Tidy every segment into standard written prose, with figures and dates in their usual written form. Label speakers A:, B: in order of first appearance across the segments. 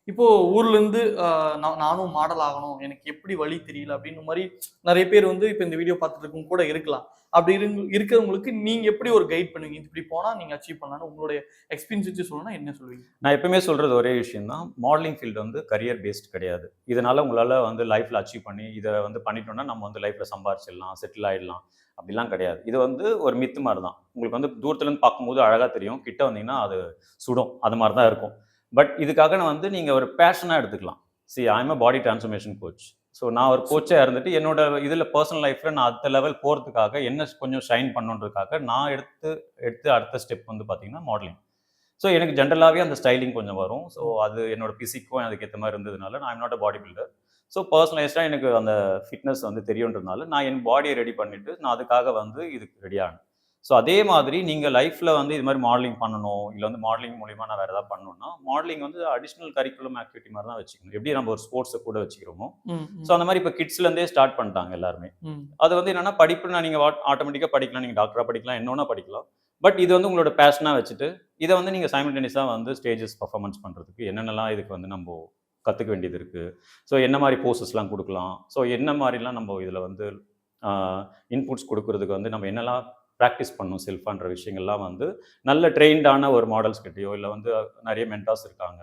A: இப்போ ஊர்ல இருந்து நானும் மாடல் ஆகணும், எனக்கு எப்படி வழி தெரியல அப்படின்னு மாதிரி நிறைய பேர் வந்து இப்ப இந்த வீடியோ பார்த்துட்டு இருக்கவங்க கூட இருக்கலாம். அப்படி இருக்கிறவங்களுக்கு நீங்க எப்படி ஒரு கைட் பண்ணுவீங்க? இப்படி போனா நீங்க அச்சீவ் பண்ணலாம்னு உங்களுடைய எக்ஸ்பீரியன்ஸ் வச்சு சொல்லணும்னா என்ன சொல்லுவீங்க?
B: நான் எப்பவுமே சொல்றது ஒரே விஷயம் தான். மாடலிங் ஃபீல்டு வந்து கரியர் பேஸ்ட் கிடையாது. இதனால உங்களால வந்து லைஃப்ல அச்சீவ் பண்ணி, இத வந்து பண்ணிட்டோம்னா நம்ம வந்து லைஃப்ல சம்பாரிச்சிடலாம், செட்டில் ஆயிடலாம். அப்படிலாம் கிடையாது. இது வந்து ஒரு மித்து மாரி தான். உங்களுக்கு வந்து தூரத்துல இருந்து பார்க்கும்போது அழகா தெரியும். கிட்ட வந்தீங்கன்னா அது சுடும். அது மாரி தான் இருக்கும். பட் இதுக்காக நான் வந்து நீங்க ஒரு பேஷனா எடுத்துக்கலாம். ஐ அம் எ பாடி டிரான்ஸ்ஃபர்மேஷன் கோச். ஸோ நான் ஒரு கோச்சா
A: சூப்பர்.
B: இருந்துட்டு என்னோட இதுல பெர்சனல் லைஃப்ல நான் அடுத்த லெவல் போறதுக்காக என்ன கொஞ்சம் ஷைன் பண்ணணுன்றதுக்காக நான் எடுத்து எடுத்து அடுத்த ஸ்டெப் வந்து பார்த்தீங்கன்னா மாடலிங். ஸோ எனக்கு ஜென்ரலாவே அந்த ஸ்டைலிங் கொஞ்சம் வரும். ஸோ
A: ம்.
B: அது என்னோட பிசிக்கும் அதுக்கேத்த மாரி இருந்ததுனால, நான் I am not a bodybuilder. So பெர்சனலைஸ்டா எனக்கு அந்த ஃபிட்னஸ் வந்து தெரியுன்றதுனால, நான் என் பாடிய ரெடி பண்ணிட்டு, நான் அதுக்காக வந்து இதுக்கு ரெடி ஆனேன். ஸோ அதே மாதிரி நீங்க லைஃப்ல வந்து இது மாரி மாடலிங் பண்ணணும், இல்ல வந்து மாடலிங் மூலியமா நான் வேற ஏதாவது பண்ணணும்னா, மாடலிங் வந்து அடிஷனல் கரிக்குலம் ஆக்டிவிட்டி மாரி தான் வச்சுக்கணும். எப்படி நம்ம ஒரு ஸ்போர்ட்ஸ கூட வச்சுக்கிறோமோ,
A: ம்.
B: ஸோ
A: ம்.
B: அந்த மாரி இப்ப கிட்ஸ்ல இருந்தே ஸ்டார்ட் பண்ணிட்டாங்க எல்லாருமே.
A: ம்.
B: அது வந்து என்னன்னா படிப்புனா நீங்க ஆட்டோமேட்டிக்கா படிக்கலாம். நீங்க டாக்டரா படிக்கலாம், என்ன வேணா படிக்கலாம். பட் இது வந்து உங்களோட பேஷனா வச்சுட்டு, இத வந்து நீங்க சைமல்டேனியஸா வந்து ஸ்டேஜஸ் பெர்ஃபார்மன்ஸ் பண்றதுக்கு என்னென்னலாம் இதுக்கு வந்து நம்போ கத்துக்க வேண்டியது இருக்கு. ஸோ என்ன மாரி போஸஸ்லாம் குடுக்கலாம். ஸோ என்ன மாரிலாம் நம்ப இதுல வந்து ஆ இன்புட்ஸ் குடுக்குறதுக்கு வந்து நம்ம என்னலாம் பிராக்டிஸ் பண்ணணும் செல்ஃபான்ற விஷயங்கள்லாம் வந்து நல்ல ட்ரெயின்டான ஒரு மாடல்ஸ் கிட்டயோ, இல்ல வந்து நெறைய மென்டார்ஸ் இருக்காங்க.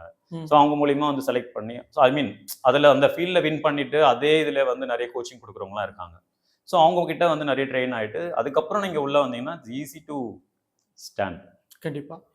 B: ஸோ
A: ம்.
B: அவங்க மூலியமா வந்து செலக்ட் பண்ணி ஐ மீன் அதுல அந்த ஃபீல்ட்ல வின் பண்ணிட்டு, அதே இதுல வந்து நெறைய கோச்சிங் குடுக்குறவங்கலாம் இருக்காங்க. ஸோ அவங்க கிட்ட வந்து நெறைய ட்ரெயின் ஆயிட்டு, அதுக்கப்புறம் நீங்க உள்ள வந்தீங்கன்னா, இட்ஸ் ஈஸி டூ ஸ்டாண்ட்.
A: கண்டிப்பா.